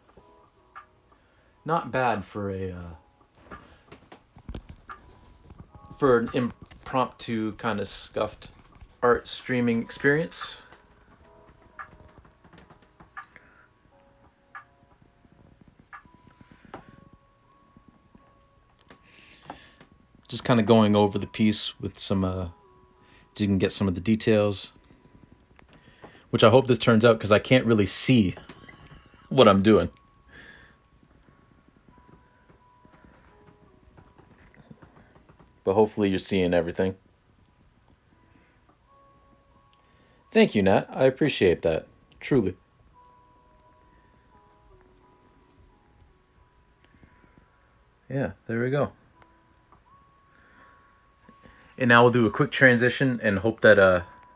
Not bad for an impromptu kind of scuffed art streaming experience. Just kind of going over the piece with some, so you can get some of the details. Which I hope this turns out because I can't really see what I'm doing. but hopefully you're seeing everything. Thank you, Nat. I appreciate that. Truly. Yeah, there we go. And now we'll do a quick transition and hope that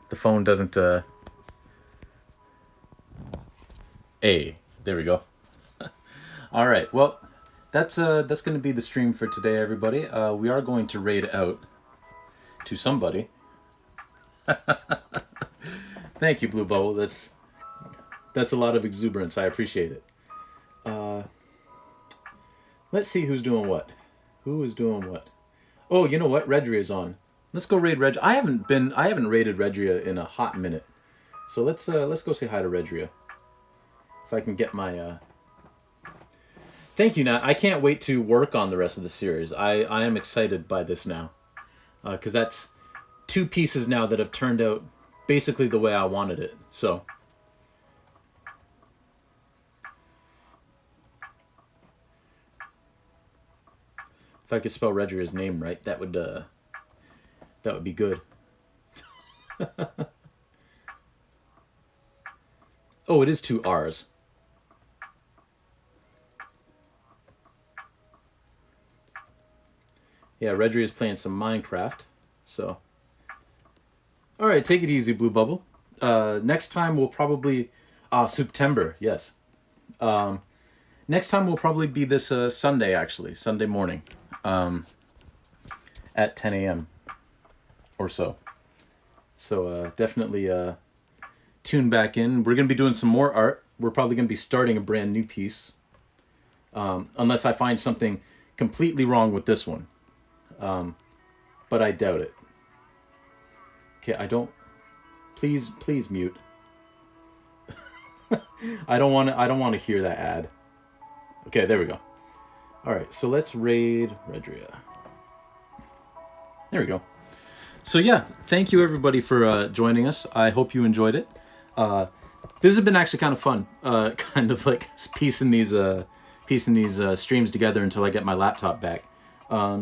the phone doesn't Hey, there we go. All right. Well, that's going to be the stream for today, everybody. We are going to raid out to somebody. Thank you, Blue Bubble. That's a lot of exuberance. I appreciate it. Let's see who's doing what. Who is doing what? Oh, you know what? Redria is on. Let's go raid Reg. I haven't raided Redria in a hot minute. So let's go say hi to Redria. If I can get my Thank you, Nat. I can't wait to work on the rest of the series. I am excited by this now. Because that's 2 pieces now that have turned out basically the way I wanted it. So if I could spell Redria's name right, that would be good. Oh, it is 2 R's. Yeah, Redria is playing some Minecraft. So, all right, take it easy, Blue Bubble. Next time we'll probably September. Yes. Next time will probably be this Sunday, actually, Sunday morning, at 10 a.m. or so. So definitely tune back in. We're gonna be doing some more art. We're probably gonna be starting a brand new piece, unless I find something completely wrong with this one. But I doubt it. Okay, I don't. Please mute. I don't want to hear that ad. Okay, there we go. All right, so let's raid Redria. There we go. So yeah, thank you everybody for joining us. I hope you enjoyed it. This has been actually kind of fun. Kind of like piecing these streams together until I get my laptop back.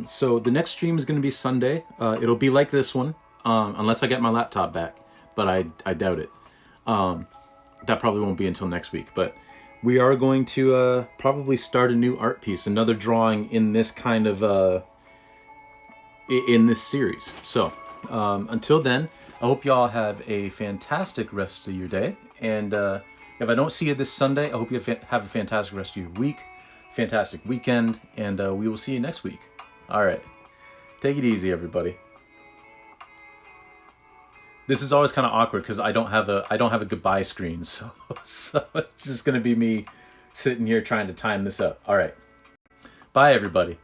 So the next stream is going to be Sunday. It'll be like this one, unless I get my laptop back, but I doubt it. That probably won't be until next week, but we are going to probably start a new art piece, another drawing in this kind of in this series. So until then, I hope y'all have a fantastic rest of your day, and if I don't see you this Sunday, I hope you have a fantastic rest of your week, fantastic weekend, and we will see you next week. All right, take it easy, everybody. This is always kind of awkward because I don't have a goodbye screen, so it's just gonna be me sitting here trying to time this up. All right, bye, everybody.